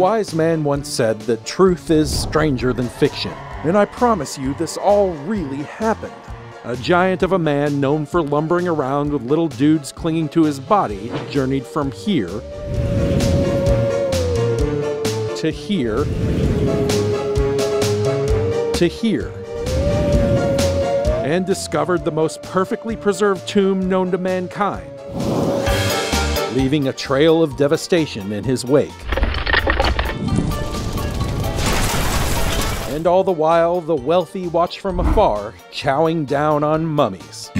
wise man once said that truth is stranger than fiction, and I promise you this all really happened. A giant of a man known for lumbering around with little dudes clinging to his body journeyed from here to here to here, and discovered the most perfectly preserved tomb known to mankind, leaving a trail of devastation in his wake. And all the while, the wealthy watch from afar, chowing down on mummies.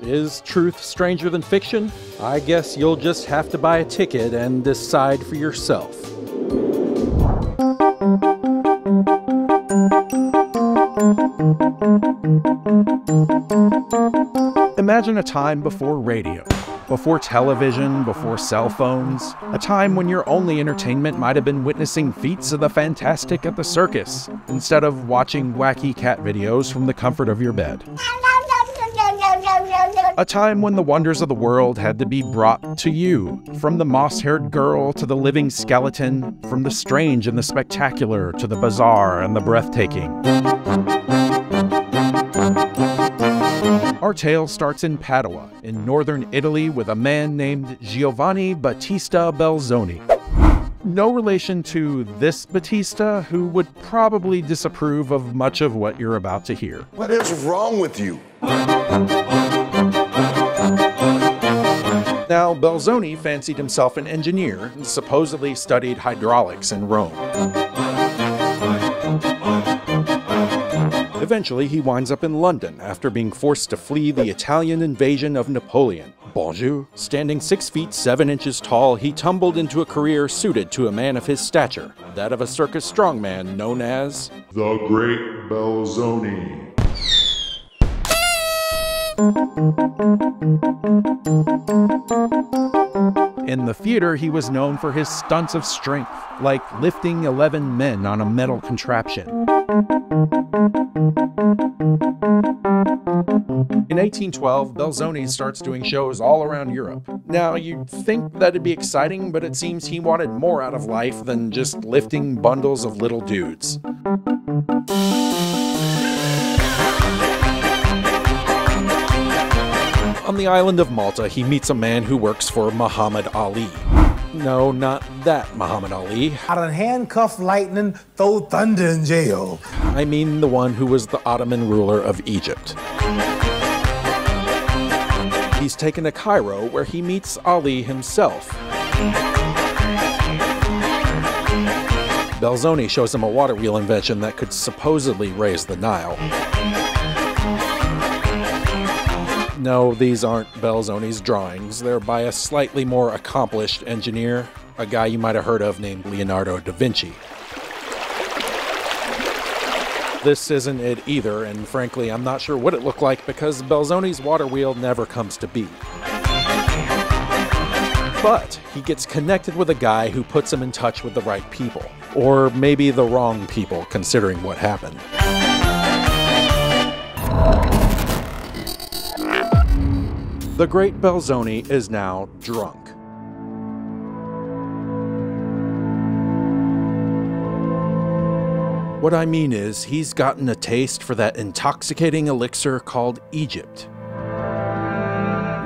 Is truth stranger than fiction? I guess you'll just have to buy a ticket and decide for yourself. Imagine a time before radio, before television, before cell phones, a time when your only entertainment might have been witnessing feats of the fantastic at the circus, instead of watching wacky cat videos from the comfort of your bed. A time when the wonders of the world had to be brought to you, from the moss-haired girl to the living skeleton, from the strange and the spectacular to the bizarre and the breathtaking. Our tale starts in Padua, in northern Italy, with a man named Giovanni Battista Belzoni. No relation to this Battista, who would probably disapprove of much of what you're about to hear. What is wrong with you? Now, Belzoni fancied himself an engineer and supposedly studied hydraulics in Rome. Eventually, he winds up in London after being forced to flee the Italian invasion of Napoleon. Bonjour. Standing 6 feet 7 inches tall, he tumbled into a career suited to a man of his stature, that of a circus strongman known as the Great Belzoni. In the theater, he was known for his stunts of strength, like lifting 11 men on a metal contraption. In 1812, Belzoni starts doing shows all around Europe. Now, you'd think that'd be exciting, but it seems he wanted more out of life than just lifting bundles of little dudes. On the island of Malta, he meets a man who works for Muhammad Ali. No, not that Muhammad Ali. I done handcuff lightning, throw thunder in jail. I mean the one who was the Ottoman ruler of Egypt. He's taken to Cairo, where he meets Ali himself. Belzoni shows him a water wheel invention that could supposedly raise the Nile. No, these aren't Belzoni's drawings. They're by a slightly more accomplished engineer, a guy you might have heard of named Leonardo da Vinci. This isn't it either, and frankly, I'm not sure what it looked like because Belzoni's water wheel never comes to be. But he gets connected with a guy who puts him in touch with the right people. Or maybe the wrong people, considering what happened. The Great Belzoni is now drunk. What I mean is, he's gotten a taste for that intoxicating elixir called Egypt.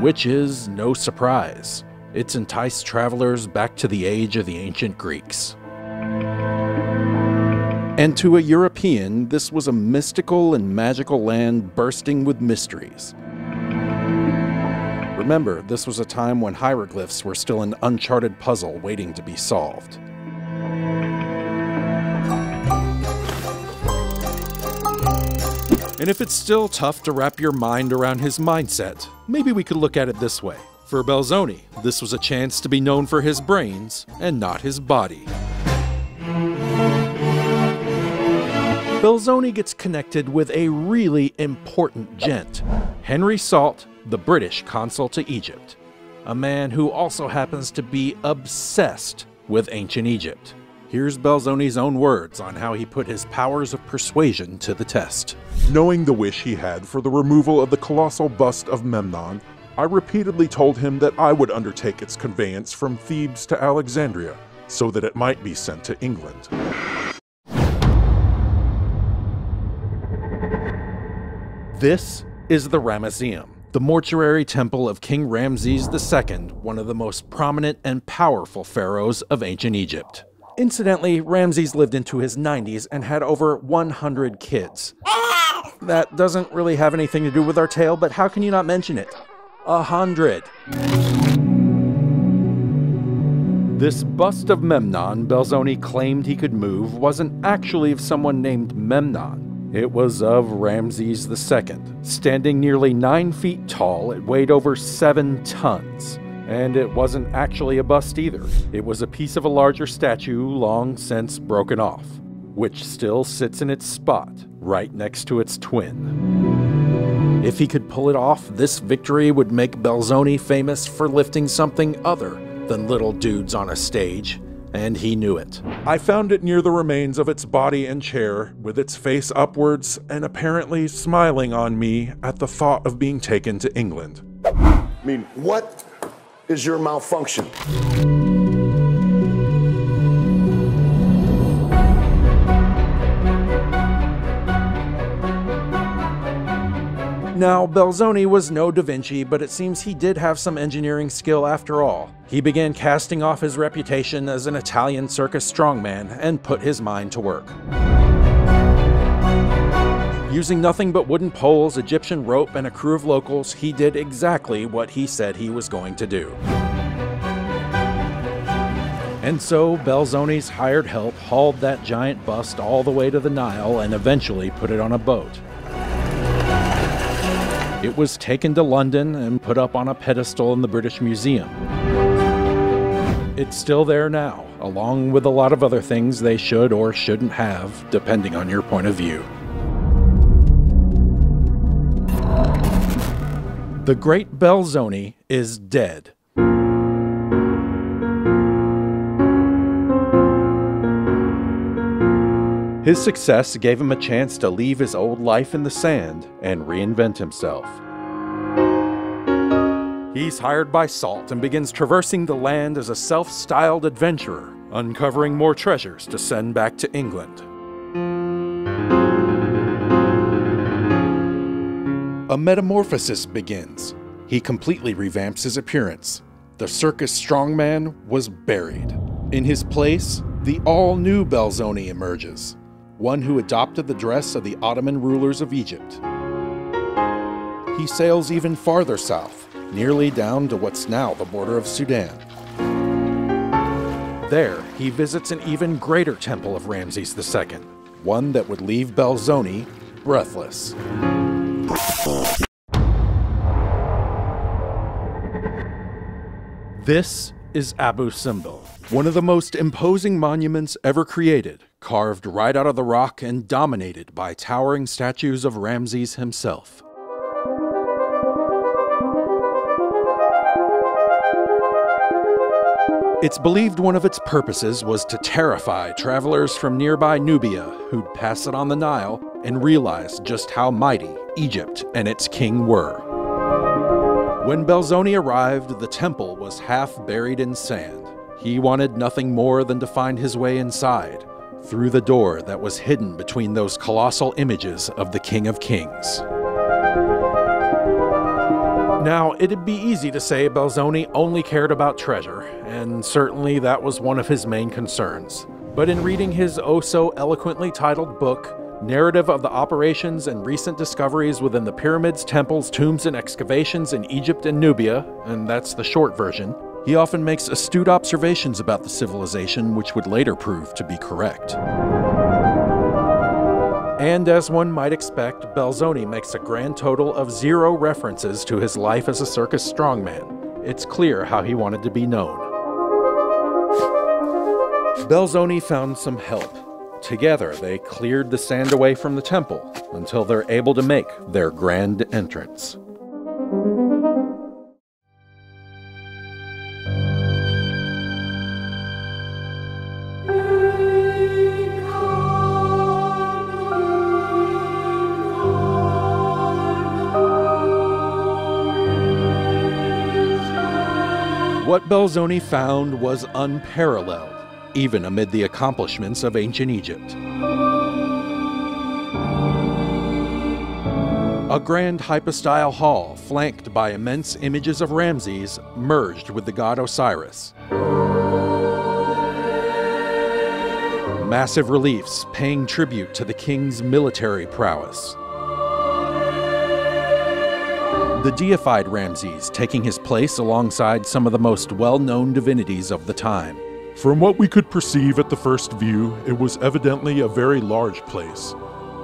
Which is no surprise. It's enticed travelers back to the age of the ancient Greeks. And to a European, this was a mystical and magical land bursting with mysteries. Remember, this was a time when hieroglyphs were still an uncharted puzzle waiting to be solved. And if it's still tough to wrap your mind around his mindset, maybe we could look at it this way. For Belzoni, this was a chance to be known for his brains and not his body. Belzoni gets connected with a really important gent, Henry Salt, the British consul to Egypt, a man who also happens to be obsessed with ancient Egypt. Here's Belzoni's own words on how he put his powers of persuasion to the test. Knowing the wish he had for the removal of the colossal bust of Memnon, I repeatedly told him that I would undertake its conveyance from Thebes to Alexandria, so that it might be sent to England. This is the Ramesseum, the mortuary temple of King Ramses II, one of the most prominent and powerful pharaohs of ancient Egypt. Incidentally, Ramses lived into his 90s and had over 100 kids. That doesn't really have anything to do with our tale, but how can you not mention it? 100. This bust of Memnon Belzoni claimed he could move wasn't actually of someone named Memnon. It was of Ramses II. Standing nearly 9 feet tall, it weighed over 7 tons. And it wasn't actually a bust either. It was a piece of a larger statue long since broken off, which still sits in its spot, right next to its twin. If he could pull it off, this victory would make Belzoni famous for lifting something other than little dudes on a stage, and he knew it. I found it near the remains of its body and chair, with its face upwards and apparently smiling on me at the thought of being taken to England. I mean, what is your malfunction? Now, Belzoni was no Da Vinci, but it seems he did have some engineering skill after all. He began casting off his reputation as an Italian circus strongman and put his mind to work. Using nothing but wooden poles, Egyptian rope, and a crew of locals, he did exactly what he said he was going to do. And so, Belzoni's hired help hauled that giant bust all the way to the Nile and eventually put it on a boat. It was taken to London and put up on a pedestal in the British Museum. It's still there now, along with a lot of other things they should or shouldn't have, depending on your point of view. The great Belzoni is dead. His success gave him a chance to leave his old life in the sand and reinvent himself. He's hired by Salt and begins traversing the land as a self-styled adventurer, uncovering more treasures to send back to England. A metamorphosis begins. He completely revamps his appearance. The circus strongman was buried. In his place, the all-new Belzoni emerges, one who adopted the dress of the Ottoman rulers of Egypt. He sails even farther south, nearly down to what's now the border of Sudan. There, he visits an even greater temple of Ramses II, one that would leave Belzoni breathless. This is Abu Simbel, one of the most imposing monuments ever created, carved right out of the rock and dominated by towering statues of Ramses himself. It's believed one of its purposes was to terrify travelers from nearby Nubia who'd pass it on the Nile and realize just how mighty Egypt and its king were. When Belzoni arrived, the temple was half buried in sand. He wanted nothing more than to find his way inside, through the door that was hidden between those colossal images of the King of Kings. Now, it'd be easy to say Belzoni only cared about treasure, and certainly that was one of his main concerns. But in reading his oh-so-eloquently titled book, Narrative of the Operations and Recent Discoveries Within the Pyramids, Temples, Tombs, and Excavations in Egypt and Nubia, and that's the short version, he often makes astute observations about the civilization which would later prove to be correct. And as one might expect, Belzoni makes a grand total of 0 references to his life as a circus strongman. It's clear how he wanted to be known. Belzoni found some help. Together, they cleared the sand away from the temple until they're able to make their grand entrance. What Belzoni found was unparalleled. even amid the accomplishments of ancient Egypt. A grand hypostyle hall flanked by immense images of Ramses merged with the god Osiris. Massive reliefs paying tribute to the king's military prowess. The deified Ramses taking his place alongside some of the most well-known divinities of the time. From what we could perceive at the first view, it was evidently a very large place.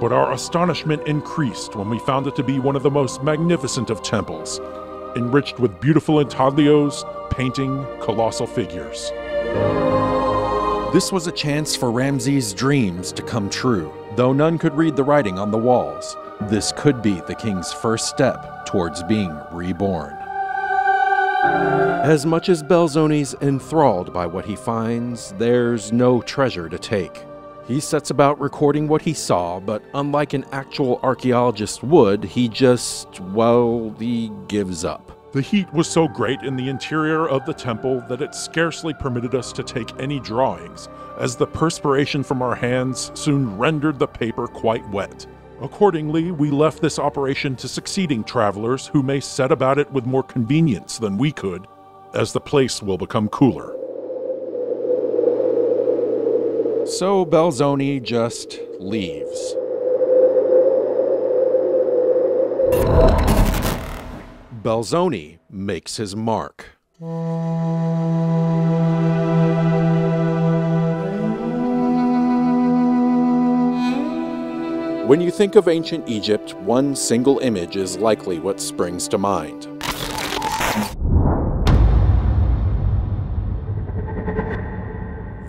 But our astonishment increased when we found it to be one of the most magnificent of temples, enriched with beautiful intaglios, painting colossal figures. This was a chance for Ramses' dreams to come true. Though none could read the writing on the walls, this could be the king's first step towards being reborn. As much as Belzoni's enthralled by what he finds, there's no treasure to take. He sets about recording what he saw, but unlike an actual archaeologist would, he gives up. The heat was so great in the interior of the temple that it scarcely permitted us to take any drawings, as the perspiration from our hands soon rendered the paper quite wet. Accordingly, we left this operation to succeeding travelers who may set about it with more convenience than we could, as the place will become cooler. So Belzoni just leaves. Belzoni makes his mark. When you think of ancient Egypt, one single image is likely what springs to mind.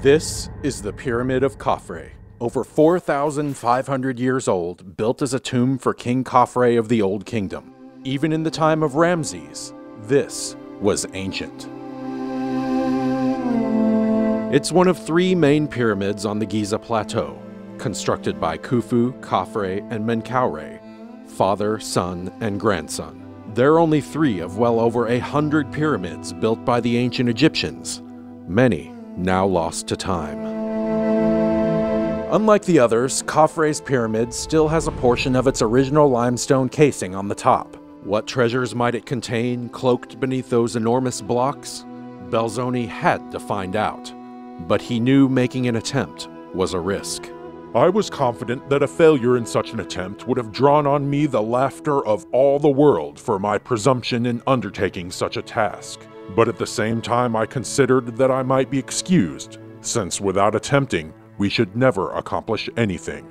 This is the Pyramid of Khafre, over 4,500 years old, built as a tomb for King Khafre of the Old Kingdom. Even in the time of Ramses, this was ancient. It's one of three main pyramids on the Giza Plateau, constructed by Khufu, Khafre, and Menkaure, father, son, and grandson. There are only three of well over 100 pyramids built by the ancient Egyptians, many now lost to time. Unlike the others, Khafre's pyramid still has a portion of its original limestone casing on the top. What treasures might it contain cloaked beneath those enormous blocks? Belzoni had to find out, but he knew making an attempt was a risk. I was confident that a failure in such an attempt would have drawn on me the laughter of all the world for my presumption in undertaking such a task. But at the same time, I considered that I might be excused, since without attempting, we should never accomplish anything.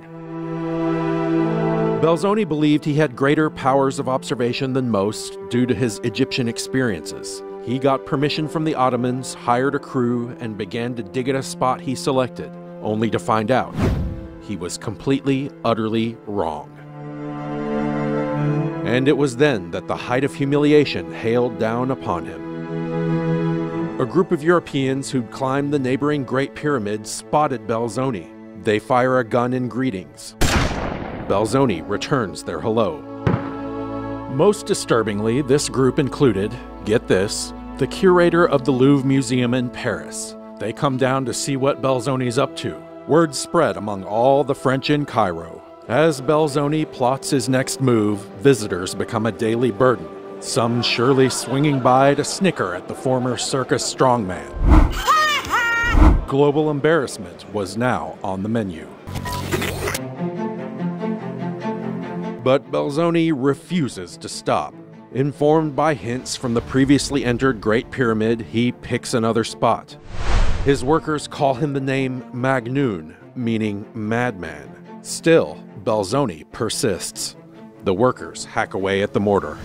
Belzoni believed he had greater powers of observation than most due to his Egyptian experiences. He got permission from the Ottomans, hired a crew, and began to dig at a spot he selected, only to find out he was completely, utterly wrong. And it was then that the height of humiliation hailed down upon him. A group of Europeans who'd climbed the neighboring Great Pyramid spotted Belzoni. They fire a gun in greetings. Belzoni returns their hello. Most disturbingly, this group included, get this, the curator of the Louvre Museum in Paris. They come down to see what Belzoni's up to. Word spread among all the French in Cairo. As Belzoni plots his next move, visitors become a daily burden, some surely swinging by to snicker at the former Circus Strongman. Global embarrassment was now on the menu. But Belzoni refuses to stop. Informed by hints from the previously entered Great Pyramid, he picks another spot. His workers call him the name Memnon, meaning madman. Still, Belzoni persists. The workers hack away at the mortar.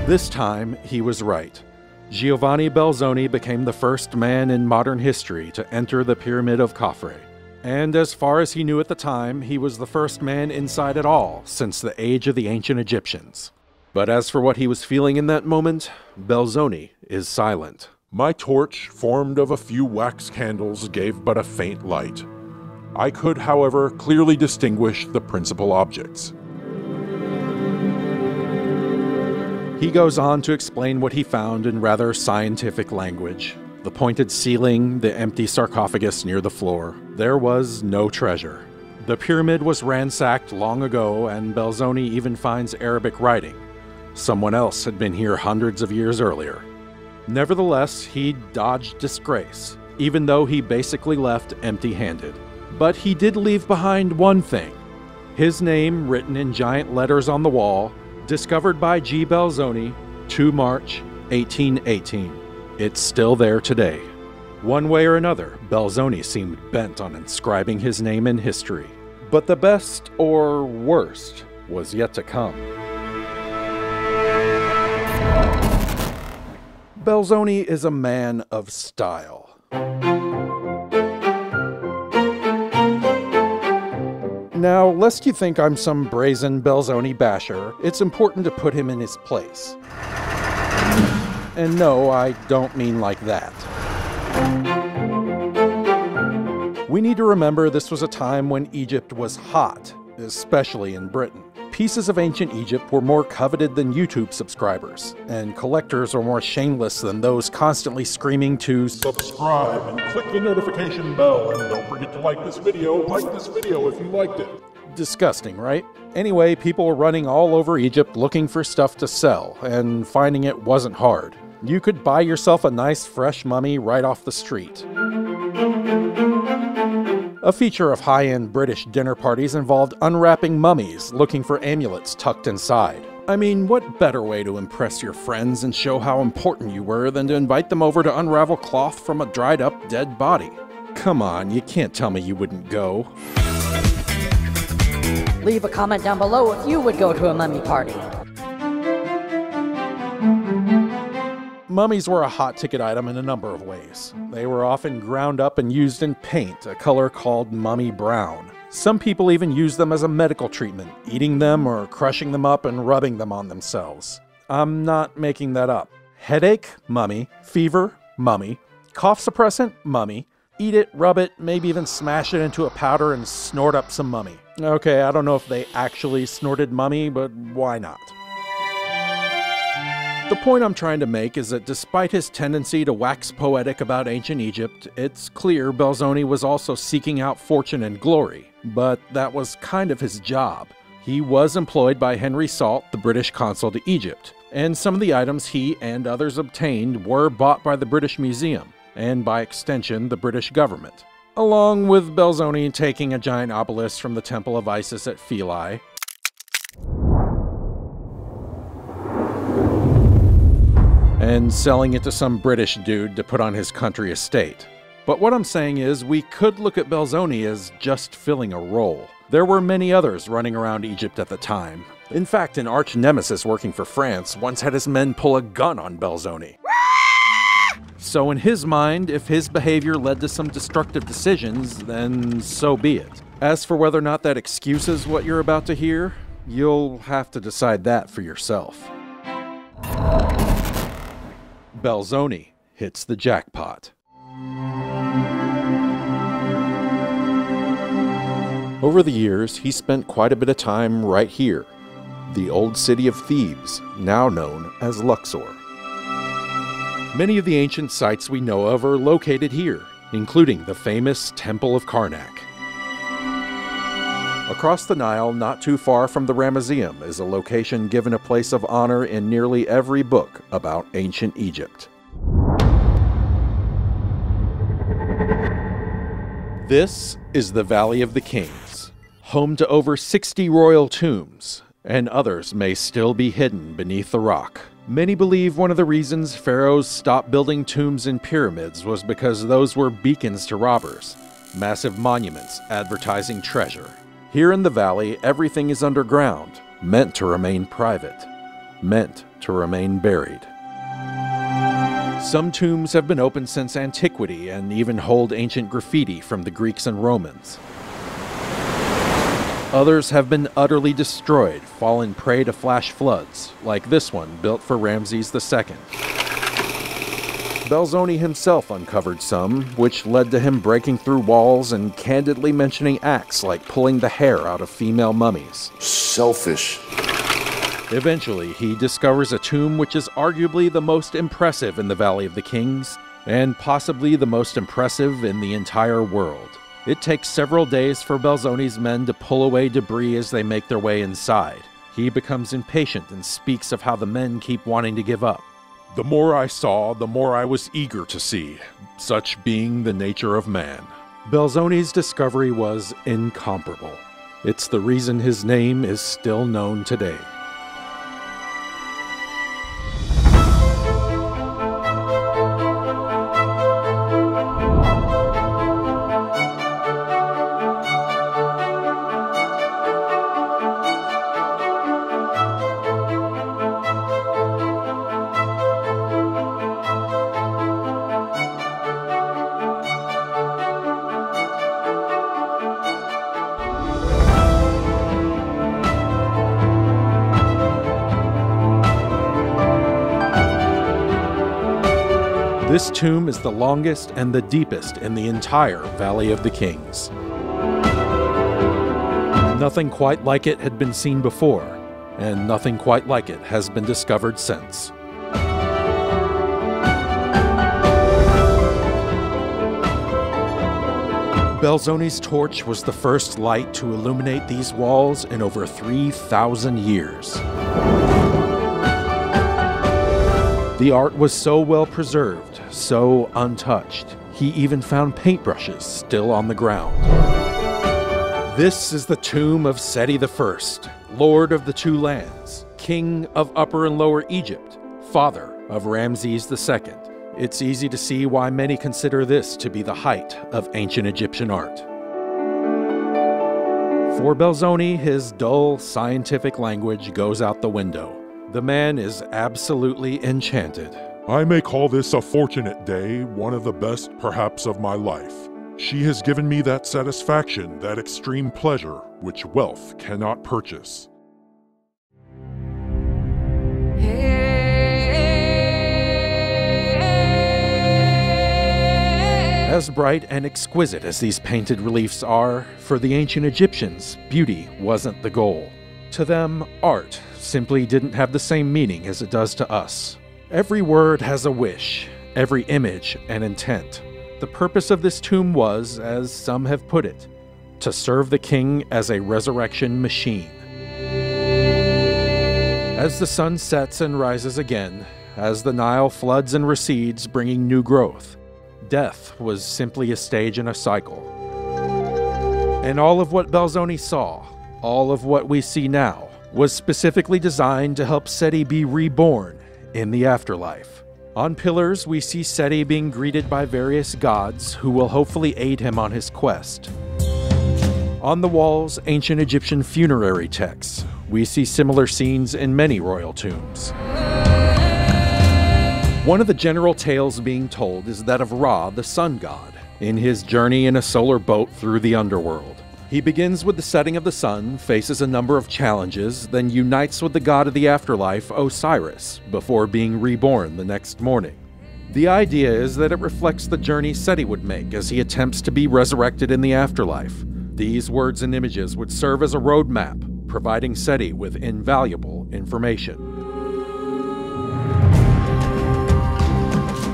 This time, he was right. Giovanni Belzoni became the first man in modern history to enter the Pyramid of Khafre. And as far as he knew at the time, he was the first man inside at all since the age of the ancient Egyptians. But as for what he was feeling in that moment, Belzoni is silent. My torch, formed of a few wax candles, gave but a faint light. I could, however, clearly distinguish the principal objects. He goes on to explain what he found in rather scientific language. The pointed ceiling, the empty sarcophagus near the floor. There was no treasure. The pyramid was ransacked long ago, and Belzoni even finds Arabic writing. Someone else had been here hundreds of years earlier. Nevertheless, he dodged disgrace, even though he basically left empty-handed. But he did leave behind one thing. His name written in giant letters on the wall, discovered by G. Belzoni, 2 March 1818. It's still there today. One way or another, Belzoni seemed bent on inscribing his name in history. But the best, or worst, was yet to come. Belzoni is a man of style. Now, lest you think I'm some brazen Belzoni basher, it's important to put him in his place. And no, I don't mean like that. We need to remember this was a time when Egypt was hot, especially in Britain. Pieces of ancient Egypt were more coveted than YouTube subscribers, and collectors are more shameless than those constantly screaming to Subscribe and click the notification bell, and don't forget to like this video if you liked it. Disgusting, right? Anyway, people were running all over Egypt looking for stuff to sell, and finding it wasn't hard. You could buy yourself a nice fresh mummy right off the street. A feature of high-end British dinner parties involved unwrapping mummies looking for amulets tucked inside. I mean, what better way to impress your friends and show how important you were than to invite them over to unravel cloth from a dried-up dead body? Come on, you can't tell me you wouldn't go. Leave a comment down below if you would go to a mummy party. Mummies were a hot-ticket item in a number of ways. They were often ground up and used in paint, a color called mummy brown. Some people even used them as a medical treatment, eating them or crushing them up and rubbing them on themselves. I'm not making that up. Headache? Mummy. Fever? Mummy. Cough suppressant? Mummy. Eat it, rub it, maybe even smash it into a powder and snort up some mummy. Okay, I don't know if they actually snorted mummy, but why not? The point I'm trying to make is that despite his tendency to wax poetic about ancient Egypt, it's clear Belzoni was also seeking out fortune and glory, but that was kind of his job. He was employed by Henry Salt, the British consul to Egypt, and some of the items he and others obtained were bought by the British Museum, and by extension the British government, along with Belzoni taking a giant obelisk from the Temple of Isis at Philae, and selling it to some British dude to put on his country estate. But what I'm saying is, we could look at Belzoni as just filling a role. There were many others running around Egypt at the time. In fact, an arch nemesis working for France once had his men pull a gun on Belzoni. So in his mind, if his behavior led to some destructive decisions, then so be it. As for whether or not that excuses what you're about to hear, you'll have to decide that for yourself. Belzoni hits the jackpot. Over the years, he spent quite a bit of time right here, the old city of Thebes, now known as Luxor. Many of the ancient sites we know of are located here, including the famous Temple of Karnak. Across the Nile, not too far from the Ramesseum, is a location given a place of honor in nearly every book about ancient Egypt. This is the Valley of the Kings, home to over 60 royal tombs, and others may still be hidden beneath the rock. Many believe one of the reasons pharaohs stopped building tombs and pyramids was because those were beacons to robbers, massive monuments advertising treasure. Here in the valley, everything is underground, meant to remain private, meant to remain buried. Some tombs have been opened since antiquity and even hold ancient graffiti from the Greeks and Romans. Others have been utterly destroyed, fallen prey to flash floods, like this one built for Ramses II. Belzoni himself uncovered some, which led to him breaking through walls and candidly mentioning acts like pulling the hair out of female mummies. Selfish. Eventually, he discovers a tomb which is arguably the most impressive in the Valley of the Kings, and possibly the most impressive in the entire world. It takes several days for Belzoni's men to pull away debris as they make their way inside. He becomes impatient and speaks of how the men keep wanting to give up. The more I saw, the more I was eager to see, such being the nature of man. Belzoni's discovery was incomparable. It's the reason his name is still known today. This tomb is the longest and the deepest in the entire Valley of the Kings. Nothing quite like it had been seen before, and nothing quite like it has been discovered since. Belzoni's torch was the first light to illuminate these walls in over 3,000 years. The art was so well preserved, so untouched, he even found paintbrushes still on the ground. This is the tomb of Seti I, Lord of the Two Lands, King of Upper and Lower Egypt, father of Ramses II. It's easy to see why many consider this to be the height of ancient Egyptian art. For Belzoni, his dull, scientific language goes out the window. The man is absolutely enchanted. I may call this a fortunate day, one of the best perhaps of my life. She has given me that satisfaction, that extreme pleasure, which wealth cannot purchase. As bright and exquisite as these painted reliefs are, for the ancient Egyptians, beauty wasn't the goal. To them, art simply didn't have the same meaning as it does to us. Every word has a wish, every image an intent. The purpose of this tomb was, as some have put it, to serve the king as a resurrection machine. As the sun sets and rises again, as the Nile floods and recedes, bringing new growth, death was simply a stage in a cycle. And all of what Belzoni saw, all of what we see now, was specifically designed to help Seti be reborn in the afterlife. On pillars, we see Seti being greeted by various gods who will hopefully aid him on his quest. On the walls, ancient Egyptian funerary texts. We see similar scenes in many royal tombs. One of the general tales being told is that of Ra, the sun god, in his journey in a solar boat through the underworld. He begins with the setting of the sun, faces a number of challenges, then unites with the god of the afterlife, Osiris, before being reborn the next morning. The idea is that it reflects the journey Seti would make as he attempts to be resurrected in the afterlife. These words and images would serve as a roadmap, providing Seti with invaluable information.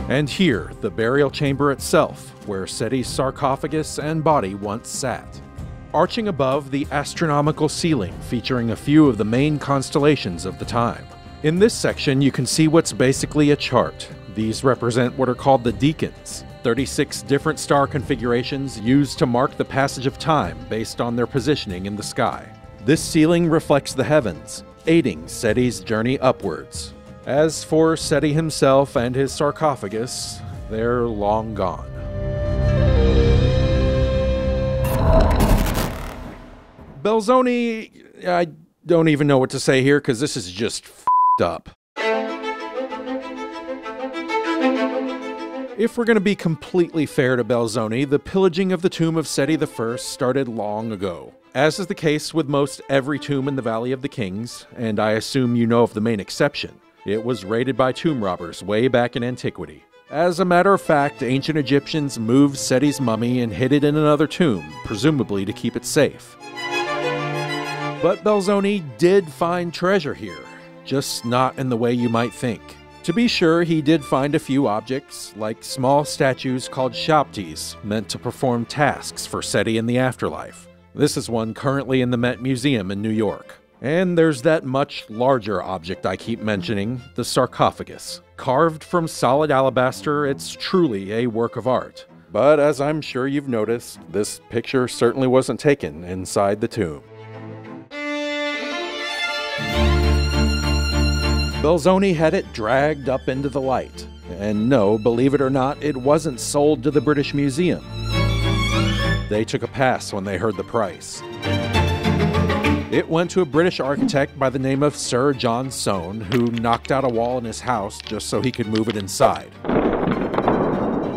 And here, the burial chamber itself, where Seti's sarcophagus and body once sat. Arching above the astronomical ceiling featuring a few of the main constellations of the time. In this section, you can see what's basically a chart. These represent what are called the deacons, 36 different star configurations used to mark the passage of time based on their positioning in the sky. This ceiling reflects the heavens, aiding Seti's journey upwards. As for Seti himself and his sarcophagus, they're long gone. Belzoni, I don't even know what to say here because this is just f***ed up. If we're going to be completely fair to Belzoni, the pillaging of the tomb of Seti I started long ago. As is the case with most every tomb in the Valley of the Kings, and I assume you know of the main exception, it was raided by tomb robbers way back in antiquity. As a matter of fact, ancient Egyptians moved Seti's mummy and hid it in another tomb, presumably to keep it safe. But Belzoni did find treasure here. just not in the way you might think. To be sure, he did find a few objects, like small statues called shaptis, meant to perform tasks for Seti in the afterlife. This is one currently in the Met Museum in New York. And there's that much larger object I keep mentioning, the sarcophagus. Carved from solid alabaster, it's truly a work of art. But as I'm sure you've noticed, this picture certainly wasn't taken inside the tomb. Belzoni had it dragged up into the light. And no, believe it or not, it wasn't sold to the British Museum. They took a pass when they heard the price. It went to a British architect by the name of Sir John Soane, who knocked out a wall in his house just so he could move it inside.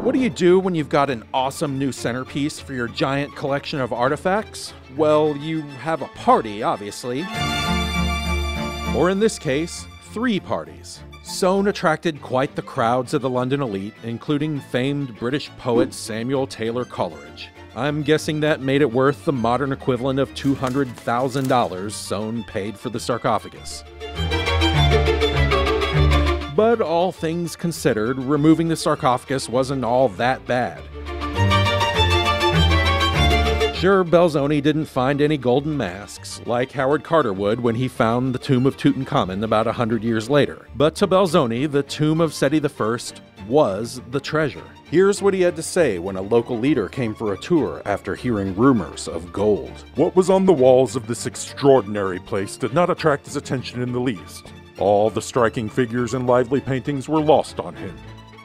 What do you do when you've got an awesome new centerpiece for your giant collection of artifacts? Well, you have a party, obviously. Or in this case, 3 parties. Soane attracted quite the crowds of the London elite, including famed British poet Samuel Taylor Coleridge. I'm guessing that made it worth the modern equivalent of $200,000 Soane paid for the sarcophagus. But all things considered, removing the sarcophagus wasn't all that bad. Sure, Belzoni didn't find any golden masks, like Howard Carter would when he found the tomb of Tutankhamun about 100 years later. But to Belzoni, the tomb of Seti I was the treasure. Here's what he had to say when a local leader came for a tour after hearing rumors of gold. What was on the walls of this extraordinary place did not attract his attention in the least. All the striking figures and lively paintings were lost on him.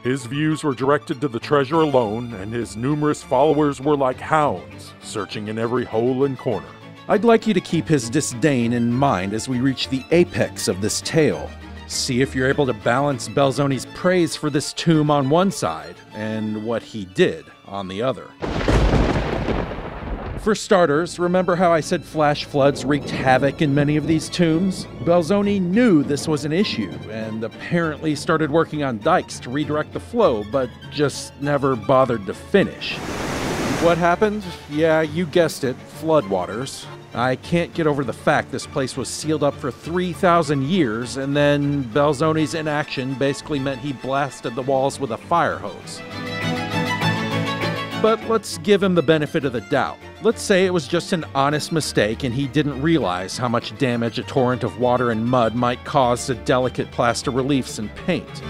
His views were directed to the treasure alone, and his numerous followers were like hounds, searching in every hole and corner. I'd like you to keep his disdain in mind as we reach the apex of this tale. See if you're able to balance Belzoni's praise for this tomb on one side, and what he did on the other. For starters, remember how I said flash floods wreaked havoc in many of these tombs? Belzoni knew this was an issue, and apparently started working on dikes to redirect the flow, but just never bothered to finish. What happened? Yeah, you guessed it, floodwaters. I can't get over the fact this place was sealed up for 3,000 years, and then Belzoni's inaction basically meant he blasted the walls with a fire hose. But let's give him the benefit of the doubt. Let's say it was just an honest mistake and he didn't realize how much damage a torrent of water and mud might cause to delicate plaster reliefs and paint.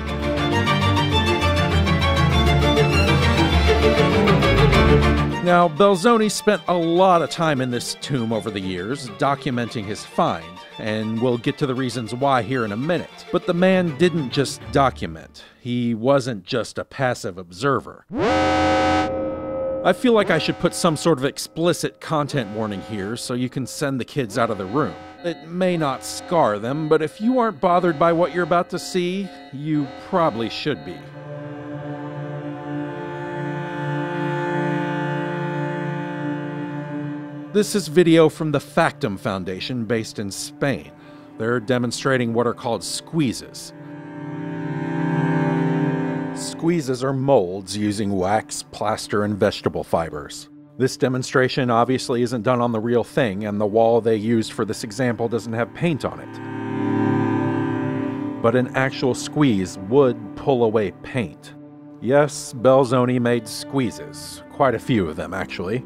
Now, Belzoni spent a lot of time in this tomb over the years, documenting his find, and we'll get to the reasons why here in a minute. But the man didn't just document. He wasn't just a passive observer. I feel like I should put some sort of explicit content warning here so you can send the kids out of the room. It may not scar them, but if you aren't bothered by what you're about to see, you probably should be. This is video from the Factum Foundation based in Spain. They're demonstrating what are called squeezes. Squeezes are molds using wax, plaster, and vegetable fibers. This demonstration obviously isn't done on the real thing, and the wall they used for this example doesn't have paint on it. But an actual squeeze would pull away paint. Yes, Belzoni made squeezes. Quite a few of them, actually.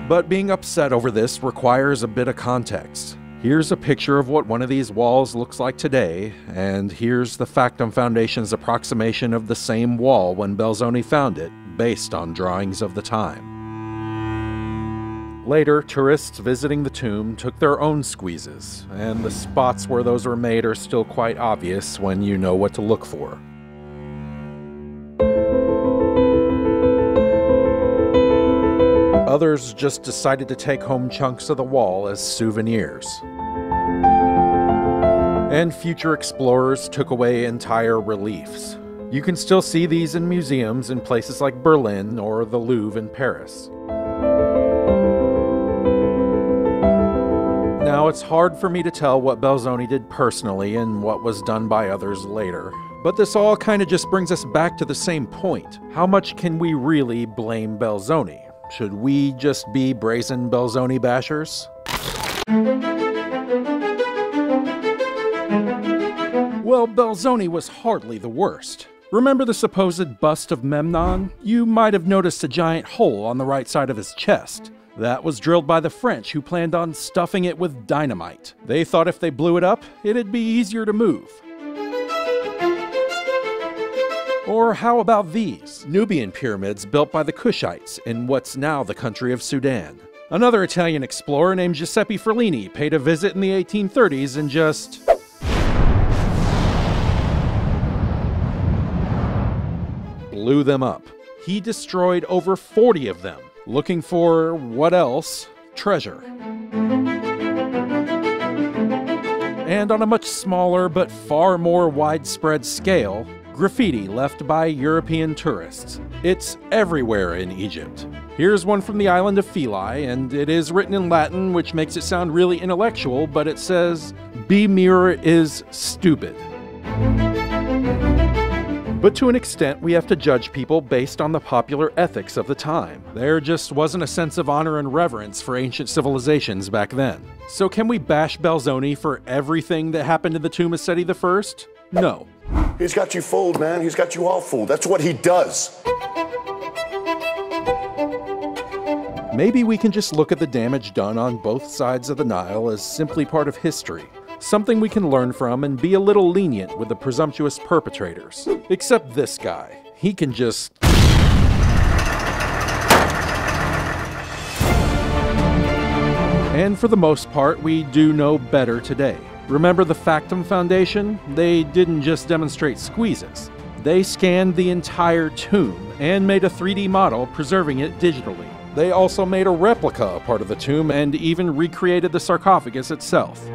But being upset over this requires a bit of context. Here's a picture of what one of these walls looks like today, and here's the Factum Foundation's approximation of the same wall when Belzoni found it, based on drawings of the time. Later, tourists visiting the tomb took their own squeezes, and the spots where those were made are still quite obvious when you know what to look for. Others just decided to take home chunks of the wall as souvenirs. And future explorers took away entire reliefs. You can still see these in museums in places like Berlin or the Louvre in Paris. Now, it's hard for me to tell what Belzoni did personally and what was done by others later. But this all kind of just brings us back to the same point. How much can we really blame Belzoni? Should we just be brazen Belzoni bashers? Well, Belzoni was hardly the worst. Remember the supposed bust of Memnon? You might have noticed a giant hole on the right side of his chest. That was drilled by the French, who planned on stuffing it with dynamite. They thought if they blew it up, it'd be easier to move. Or how about these Nubian pyramids built by the Kushites in what's now the country of Sudan? Another Italian explorer named Giuseppe Ferlini paid a visit in the 1830s and just blew them up. He destroyed over 40 of them, looking for, what else? Treasure. And on a much smaller but far more widespread scale, graffiti left by European tourists. It's everywhere in Egypt. Here's one from the island of Philae, and it is written in Latin, which makes it sound really intellectual, but it says, "Be mirror is stupid." But to an extent, we have to judge people based on the popular ethics of the time. There just wasn't a sense of honor and reverence for ancient civilizations back then. So can we bash Belzoni for everything that happened in the tomb of Seti I? No. He's got you fooled, man. He's got you all fooled. That's what he does. Maybe we can just look at the damage done on both sides of the Nile as simply part of history. Something we can learn from and be a little lenient with the presumptuous perpetrators. Except this guy. He can just... And for the most part, we do know better today. Remember the Factum Foundation? They didn't just demonstrate squeezes. They scanned the entire tomb and made a 3D model, preserving it digitally. They also made a replica a part of the tomb and even recreated the sarcophagus itself.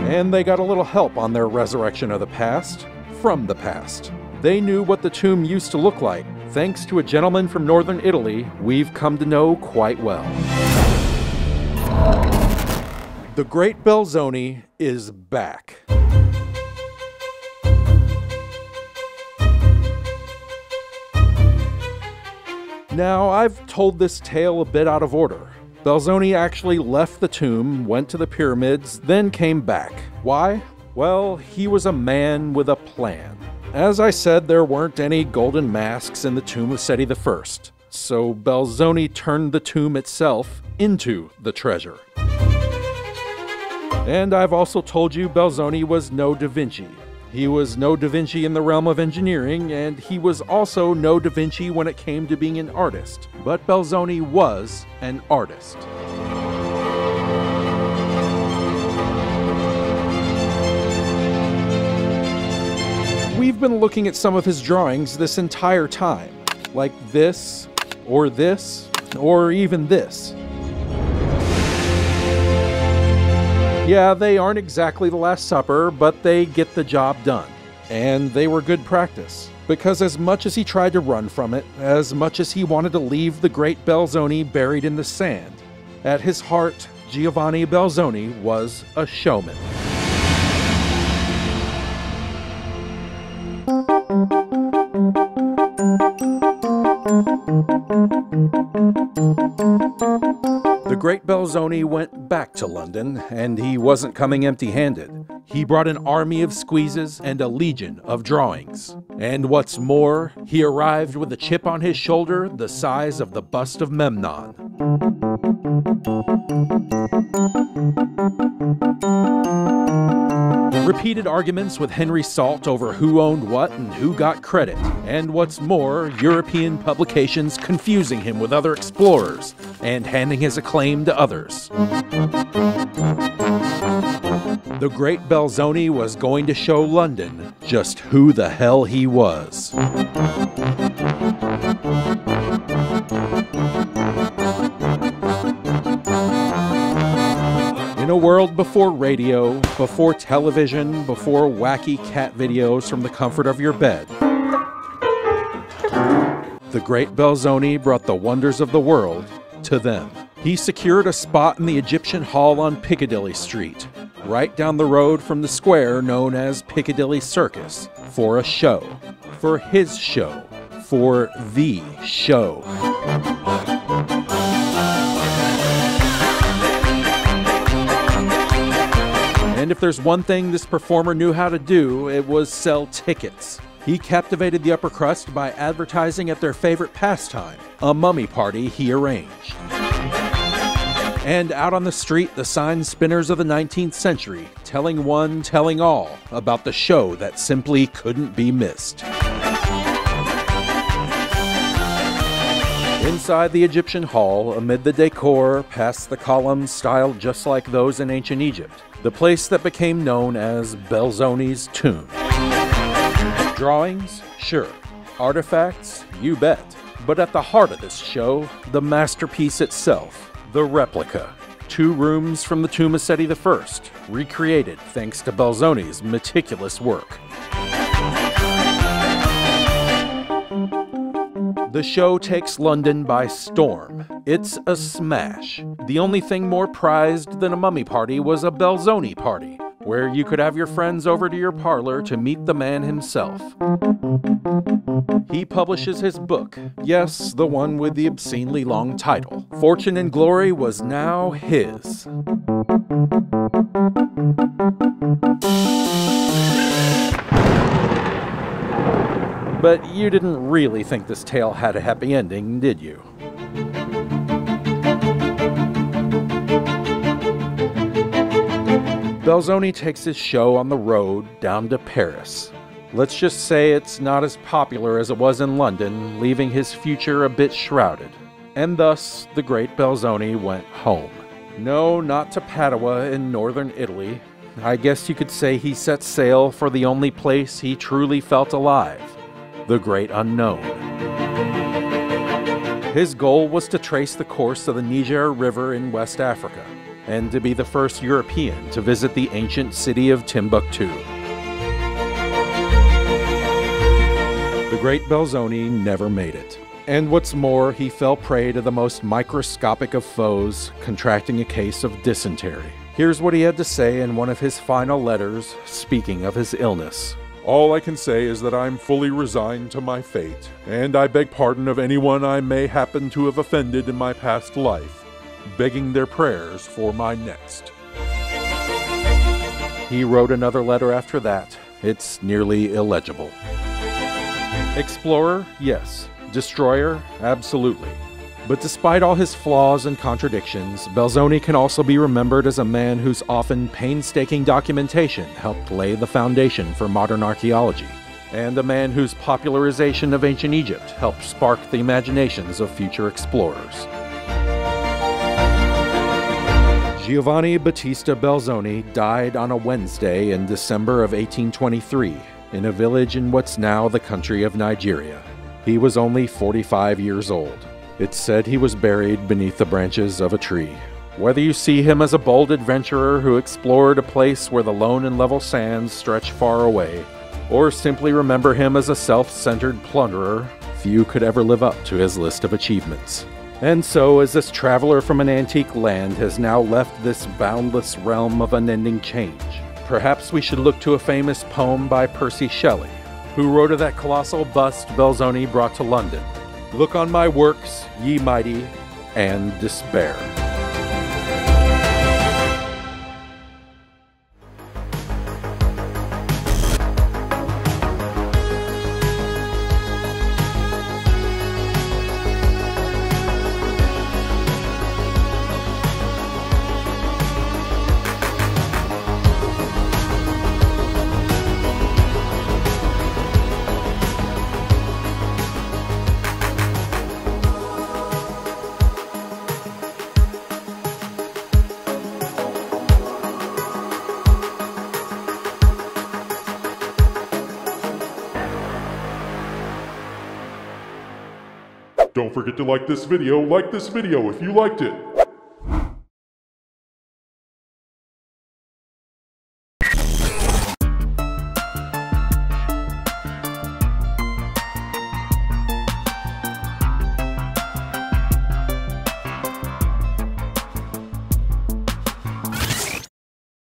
And they got a little help on their resurrection of the past, from the past. They knew what the tomb used to look like, thanks to a gentleman from northern Italy we've come to know quite well. The Great Belzoni is back. Now, I've told this tale a bit out of order. Belzoni actually left the tomb, went to the pyramids, then came back. Why? Well, he was a man with a plan. As I said, there weren't any golden masks in the tomb of Seti I, so Belzoni turned the tomb itself into the treasure. And I've also told you Belzoni was no Da Vinci. He was no Da Vinci in the realm of engineering, and he was also no Da Vinci when it came to being an artist. But Belzoni was an artist. We've been looking at some of his drawings this entire time, like this, or even this. Yeah, they aren't exactly the Last Supper, but they get the job done. And they were good practice, because as much as he tried to run from it, as much as he wanted to leave the great Belzoni buried in the sand, at his heart, Giovanni Belzoni was a showman. The great Belzoni went back to London, and he wasn't coming empty-handed. He brought an army of squeezes and a legion of drawings. And what's more, he arrived with a chip on his shoulder the size of the bust of Memnon. Repeated arguments with Henry Salt over who owned what and who got credit. And what's more, European publications confusing him with other explorers and handing his acclaim to others. The great Belzoni was going to show London just who the hell he was. In a world before radio, before television, before wacky cat videos from the comfort of your bed, the great Belzoni brought the wonders of the world to them. He secured a spot in the Egyptian Hall on Piccadilly Street, right down the road from the square known as Piccadilly Circus, for a show. For his show. For the show. And if there's one thing this performer knew how to do, it was sell tickets. He captivated the upper crust by advertising at their favorite pastime, a mummy party he arranged. And out on the street, the sign spinners of the 19th century, telling one, telling all, about the show that simply couldn't be missed. Inside the Egyptian hall, amid the decor, past the columns styled just like those in ancient Egypt, the place that became known as Belzoni's tomb. Drawings? Sure. Artifacts? You bet. But at the heart of this show, the masterpiece itself, the replica. 2 rooms from the tomb of Seti I, recreated thanks to Belzoni's meticulous work. The show takes London by storm. It's a smash. The only thing more prized than a mummy party was a Belzoni party, where you could have your friends over to your parlor to meet the man himself. He publishes his book, yes, the one with the obscenely long title. Fortune and glory was now his. But you didn't really think this tale had a happy ending, did you? Belzoni takes his show on the road down to Paris. Let's just say it's not as popular as it was in London, leaving his future a bit shrouded. And thus, the great Belzoni went home. No, not to Padua in northern Italy. I guess you could say he set sail for the only place he truly felt alive. The great unknown. His goal was to trace the course of the Niger River in West Africa, and to be the first European to visit the ancient city of Timbuktu. The great Belzoni never made it. And what's more, he fell prey to the most microscopic of foes, contracting a case of dysentery. Here's what he had to say in one of his final letters, speaking of his illness. All I can say is that I'm fully resigned to my fate, and I beg pardon of anyone I may happen to have offended in my past life, begging their prayers for my next. He wrote another letter after that. It's nearly illegible. Explorer? Yes. Destroyer? Absolutely. But despite all his flaws and contradictions, Belzoni can also be remembered as a man whose often painstaking documentation helped lay the foundation for modern archaeology, and a man whose popularization of ancient Egypt helped spark the imaginations of future explorers. Giovanni Battista Belzoni died on a Wednesday in December of 1823 in a village in what's now the country of Nigeria. He was only 45 years old. It's said he was buried beneath the branches of a tree. Whether you see him as a bold adventurer who explored a place where the lone and level sands stretch far away, or simply remember him as a self-centered plunderer, few could ever live up to his list of achievements. And so, as this traveler from an antique land has now left this boundless realm of unending change, perhaps we should look to a famous poem by Percy Shelley, who wrote of that colossal bust Belzoni brought to London. Look on my works, ye mighty, and despair. Don't forget to like this video if you liked it.